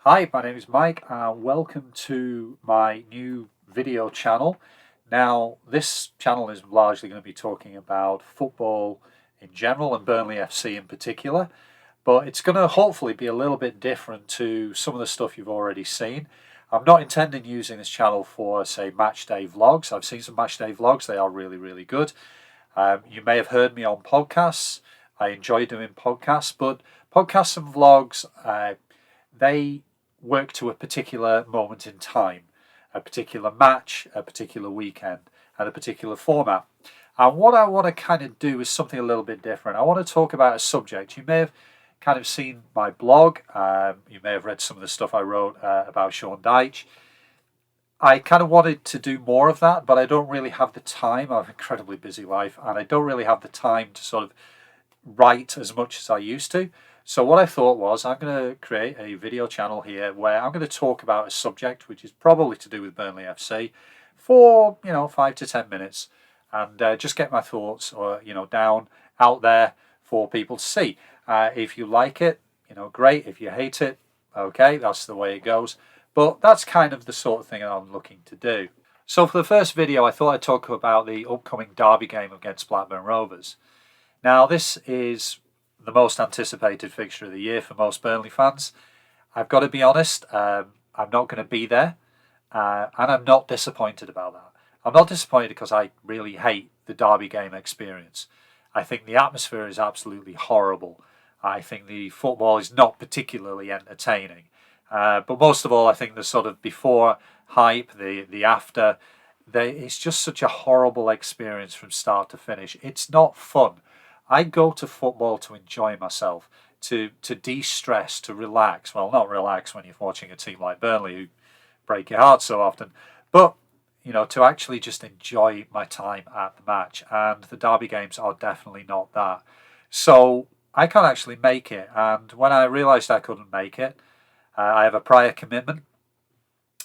Hi, my name is Mike and welcome to my new video channel. Now, this channel is largely going to be talking about football in general and Burnley FC in particular, but it's going to hopefully be a little bit different to some of the stuff you've already seen. I'm not intending using this channel for, say, match day vlogs. I've seen some match day vlogs, they are really good. You may have heard me on podcasts. I enjoy doing podcasts, but podcasts and vlogs, they work to a particular moment in time, a particular match, a particular weekend, and a particular format. And what I want to kind of do is something a little bit different. I want to talk about a subject. You may have kind of seen my blog. You may have read some of the stuff I wrote about Sean Dyche. I kind of wanted to do more of that, but I don't really have the time. I have an incredibly busy life, and I don't really have the time to sort of write as much as I used to. So what I thought was I'm going to create a video channel here where I'm going to talk about a subject which is probably to do with Burnley FC for 5 to 10 minutes, and just get my thoughts down out there for people to see. If you like it, great. If you hate it, okay, that's the way it goes. But that's kind of the sort of thing I'm looking to do. So for the first video, I thought I'd talk about the upcoming derby game against Blackburn Rovers. Now, this is the most anticipated fixture of the year for most Burnley fans. I've got to be honest, I'm not going to be there, and I'm not disappointed about that. I'm not disappointed because I really hate the derby game experience. I think the atmosphere is absolutely horrible. I think the football is not particularly entertaining. But most of all, I think the sort of before hype, the after, it's just such a horrible experience from start to finish. It's not fun. I go to football to enjoy myself, to de-stress, to relax. Well, not relax when you're watching a team like Burnley who break your heart so often, but to actually just enjoy my time at the match. And the derby games are definitely not that. So I can't actually make it. And when I realised I couldn't make it, I have a prior commitment.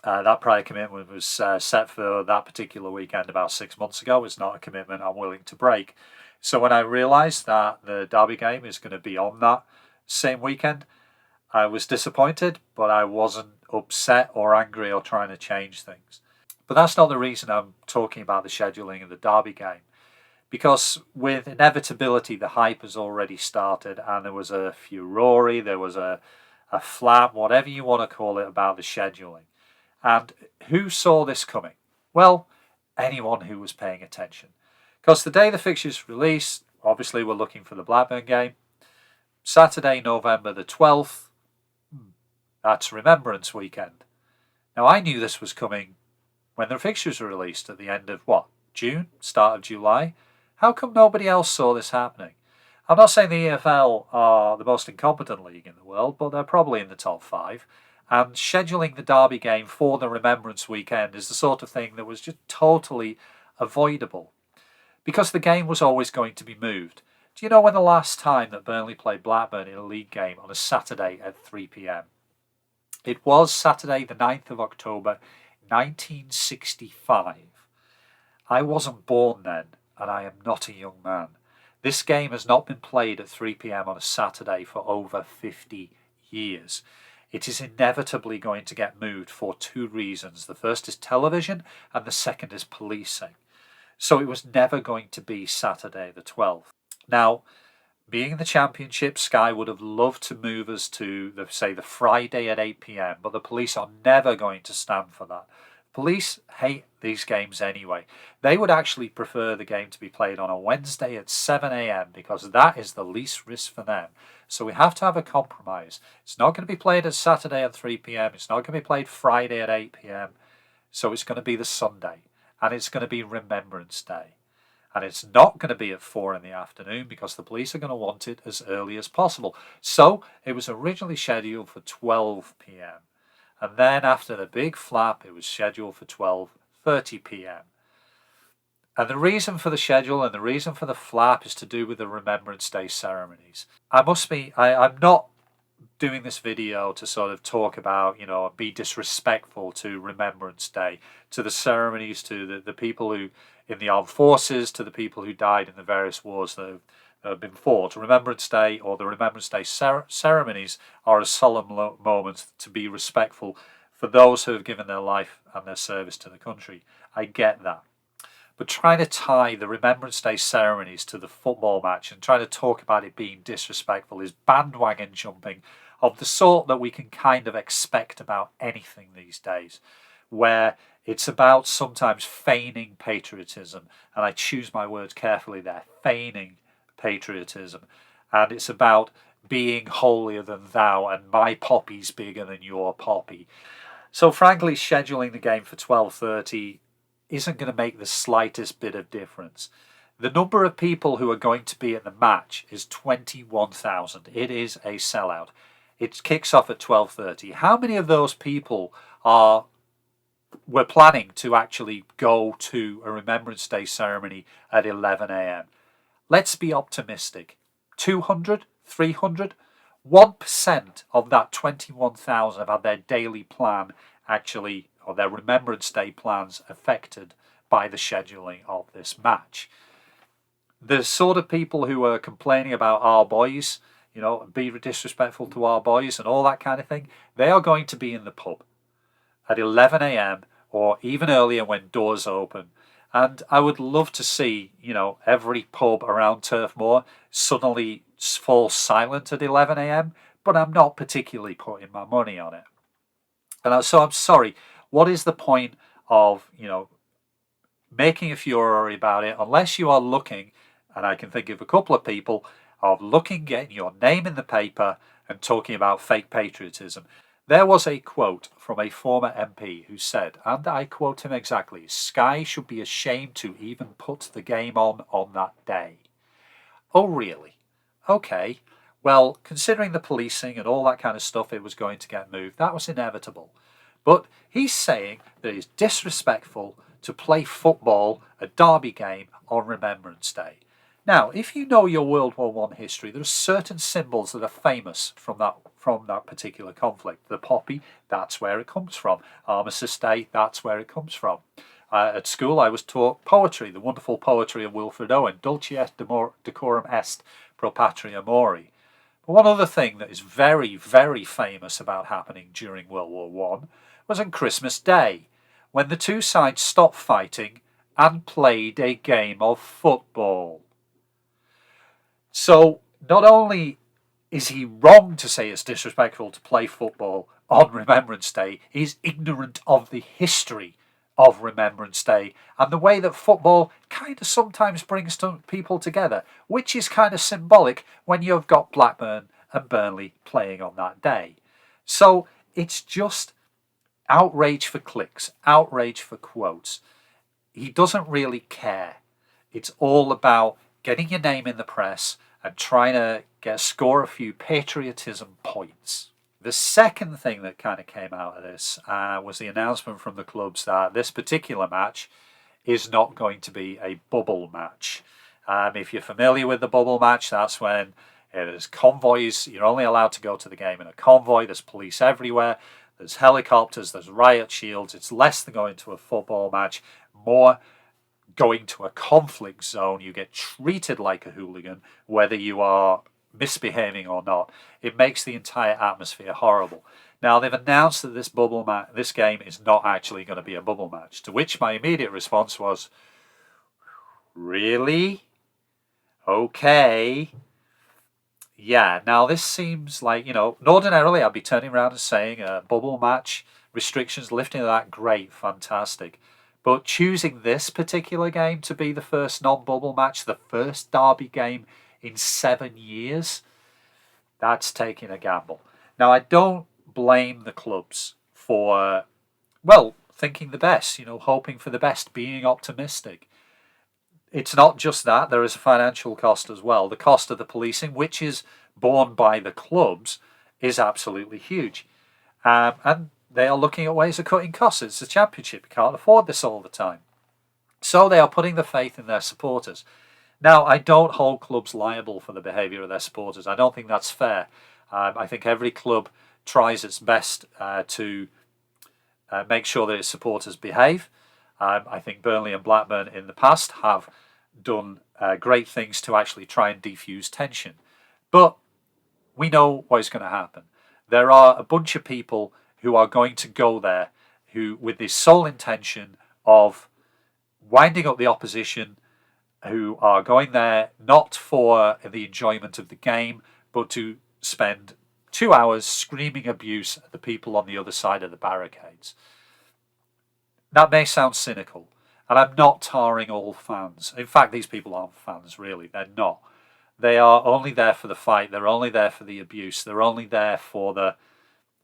That prior commitment was set for that particular weekend about 6 months ago. It's not a commitment I'm willing to break. So when I realised that the derby game is going to be on that same weekend, I was disappointed, but I wasn't upset or angry or trying to change things. But that's not the reason I'm talking about the scheduling of the derby game. Because with inevitability, the hype has already started, and there was a furore, there was a flap, whatever you want to call it, about the scheduling. And who saw this coming? Well, anyone who was paying attention. Because the day the fixtures released, obviously we're looking for the Blackburn game. Saturday, November the 12th, that's Remembrance weekend. Now, I knew this was coming when the fixtures were released at the end of, June? Start of July? How come nobody else saw this happening? I'm not saying the EFL are the most incompetent league in the world, but they're probably in the top 5. And scheduling the derby game for the Remembrance weekend is the sort of thing that was just totally avoidable, because the game was always going to be moved. Do you know when the last time that Burnley played Blackburn in a league game on a Saturday at 3 p.m? It was Saturday the 9th of October 1965. I wasn't born then, and I am not a young man. This game has not been played at 3 p.m. on a Saturday for over 50 years. It is inevitably going to get moved for 2 reasons. The first is television, and the second is policing. So it was never going to be Saturday the 12th. Now, being in the Championship, Sky would have loved to move us to, the Friday at 8 p.m, but the police are never going to stand for that. Police hate these games anyway. They would actually prefer the game to be played on a Wednesday at 7 a.m. because that is the least risk for them. So we have to have a compromise. It's not going to be played at Saturday at 3 p.m. It's not going to be played Friday at 8 p.m. So it's going to be the Sunday, and it's going to be Remembrance Day. And it's not going to be at 4 in the afternoon because the police are going to want it as early as possible. So it was originally scheduled for 12 p.m. And then after the big flap, it was scheduled for 12:30 p.m. And the reason for the schedule and the reason for the flap is to do with the Remembrance Day ceremonies. I'm not doing this video to sort of talk about, be disrespectful to Remembrance Day, to the ceremonies, to the people who in the armed forces, to the people who died in the various wars that that have been fought. Remembrance Day or the Remembrance Day ceremonies are a solemn moment to be respectful for those who have given their life and their service to the country. I get that. But trying to tie the Remembrance Day ceremonies to the football match and trying to talk about it being disrespectful is bandwagon jumping of the sort that we can kind of expect about anything these days, where it's about sometimes feigning patriotism, and I choose my words carefully there, feigning patriotism, and it's about being holier than thou and my poppy's bigger than your poppy. So frankly, scheduling the game for 12:30 isn't going to make the slightest bit of difference. The number of people who are going to be at the match is 21,000. It is a sellout. It kicks off at 12:30. How many of those people were planning to actually go to a Remembrance Day ceremony at 11 a.m? Let's be optimistic. 200? 300? 1% of that 21,000 have had their daily plan actually, or their Remembrance Day plans affected by the scheduling of this match. The sort of people who are complaining about our boys, be disrespectful to our boys and all that kind of thing, they are going to be in the pub at 11 a.m. or even earlier when doors open. And I would love to see, every pub around Turf Moor suddenly fall silent at 11 a.m., but I'm not particularly putting my money on it. And so I'm sorry, what is the point of, making a furore about it unless you are looking, and I can think of a couple of people, of getting your name in the paper and talking about fake patriotism. There was a quote from a former MP who said, and I quote him exactly, "Sky should be ashamed to even put the game on that day." Oh, really? Okay. Well, considering the policing and all that kind of stuff, it was going to get moved. That was inevitable. But he's saying that it's disrespectful to play football, a derby game, on Remembrance Day. Now, if you know your World War I history, there are certain symbols that are famous from that particular conflict. The poppy, that's where it comes from. Armistice Day, that's where it comes from. At school, I was taught poetry, the wonderful poetry of Wilfred Owen, Dulci est decorum est pro patria mori. But one other thing that is very, very famous about happening during World War I was on Christmas Day, when the two sides stopped fighting and played a game of football. So not only is he wrong to say it's disrespectful to play football on Remembrance Day, he's ignorant of the history of Remembrance Day and the way that football kind of sometimes brings people together, which is kind of symbolic when you've got Blackburn and Burnley playing on that day. So it's just outrage for clicks, outrage for quotes. He doesn't really care. It's all about getting your name in the press and trying to score a few patriotism points. The second thing that kind of came out of this was the announcement from the clubs that this particular match is not going to be a bubble match. If you're familiar with the bubble match, that's when there's convoys. You're only allowed to go to the game in a convoy. There's police everywhere. There's helicopters. There's riot shields. It's less than going to a football match, more going to a conflict zone. You get treated like a hooligan, whether you are misbehaving or not. It makes the entire atmosphere horrible. Now, they've announced that this game is not actually going to be a bubble match, to which my immediate response was, really? Okay. Yeah, now this seems like, ordinarily I'd be turning around and saying a bubble match, restrictions, lifting of that, great, fantastic. But choosing this particular game to be the first non-bubble match, the first derby game in 7 years, that's taking a gamble. Now, I don't blame the clubs for, thinking the best, hoping for the best, being optimistic. It's not just that, there is a financial cost as well. The cost of the policing, which is borne by the clubs, is absolutely huge. And they are looking at ways of cutting costs. It's the Championship. You can't afford this all the time. So they are putting the faith in their supporters. Now, I don't hold clubs liable for the behaviour of their supporters. I don't think that's fair. I think every club tries its best to make sure that its supporters behave. I think Burnley and Blackburn in the past have done great things to actually try and defuse tension. But we know what is going to happen. There are a bunch of people who are going to go there who, with this sole intention of winding up the opposition, who are going there not for the enjoyment of the game, but to spend 2 hours screaming abuse at the people on the other side of the barricades. That may sound cynical, and I'm not tarring all fans. In fact, these people aren't fans, really. They're not. They are only there for the fight. They're only there for the abuse. They're only there for the,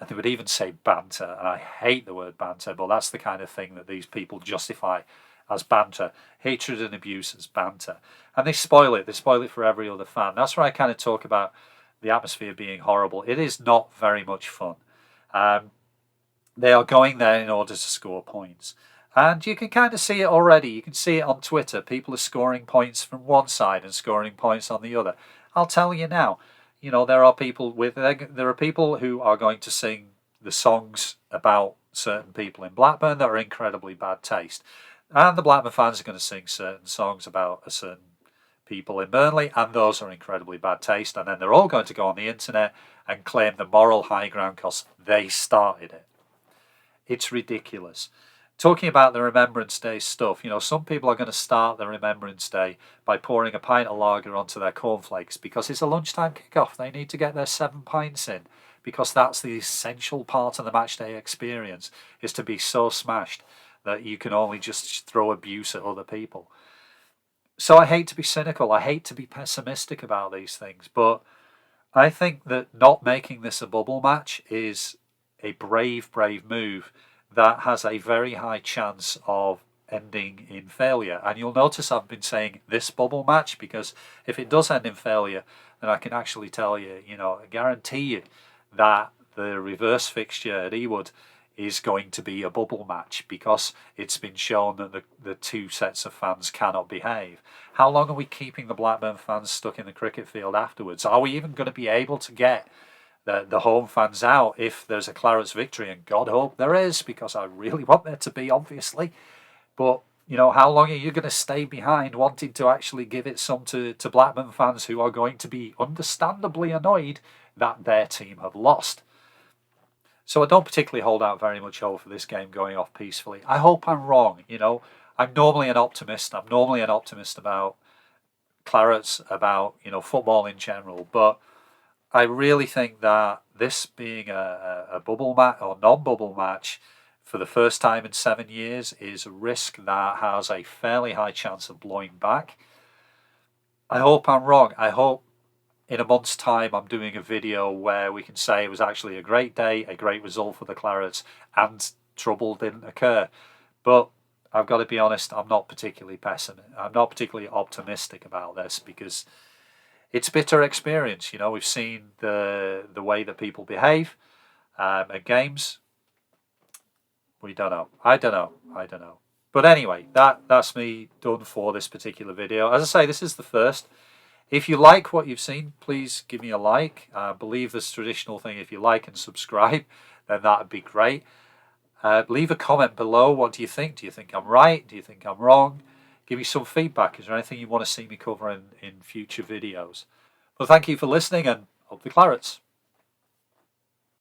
and they would even say banter, and I hate the word banter, but that's the kind of thing that these people justify as banter. Hatred and abuse as banter. And they spoil it. They spoil it for every other fan. That's where I kind of talk about the atmosphere being horrible. It is not very much fun. They are going there in order to score points. And you can kind of see it already. You can see it on Twitter. People are scoring points from one side and scoring points on the other. I'll tell you now, there are people who are going to sing the songs about certain people in Blackburn that are incredibly bad taste. And the Blackburn fans are going to sing certain songs about a certain people in Burnley, and those are incredibly bad taste. And then they're all going to go on the internet and claim the moral high ground because they started it. It's ridiculous. Talking about the Remembrance Day stuff, some people are going to start the Remembrance Day by pouring a pint of lager onto their cornflakes because it's a lunchtime kickoff. They need to get their 7 pints in because that's the essential part of the match day experience, is to be so smashed that you can only just throw abuse at other people. So I hate to be cynical. I hate to be pessimistic about these things, but I think that not making this a bubble match is a brave, brave move that has a very high chance of ending in failure. And you'll notice I've been saying this bubble match because if it does end in failure, then I can actually tell you, I guarantee you that the reverse fixture at Ewood is going to be a bubble match because it's been shown that the two sets of fans cannot behave. How long are we keeping the Blackburn fans stuck in the cricket field afterwards? Are we even going to be able to get the home fans out if there's a Clarets victory? And God hope there is, because I really want there to be, obviously. But, how long are you going to stay behind wanting to actually give it some to Blackburn fans who are going to be understandably annoyed that their team have lost? So I don't particularly hold out very much hope for this game going off peacefully. I hope I'm wrong. I'm normally an optimist. I'm normally an optimist about Clarets, about football in general. But I really think that this being a bubble match or non-bubble match for the first time in 7 years is a risk that has a fairly high chance of blowing back. I hope I'm wrong. I hope in a month's time I'm doing a video where we can say it was actually a great day, a great result for the Clarets, and trouble didn't occur. But I've got to be honest, I'm not particularly optimistic about this because it's bitter experience. We've seen the way that people behave at games. We don't know. I don't know. But anyway, that's me done for this particular video. As I say, this is the first. If you like what you've seen, please give me a like. I believe this traditional thing, if you like and subscribe, then that would be great. Leave a comment below. What do you think? Do you think I'm right? Do you think I'm wrong? Give me some feedback. Is there anything you want to see me cover in future videos? Well, thank you for listening, and up the Clarets.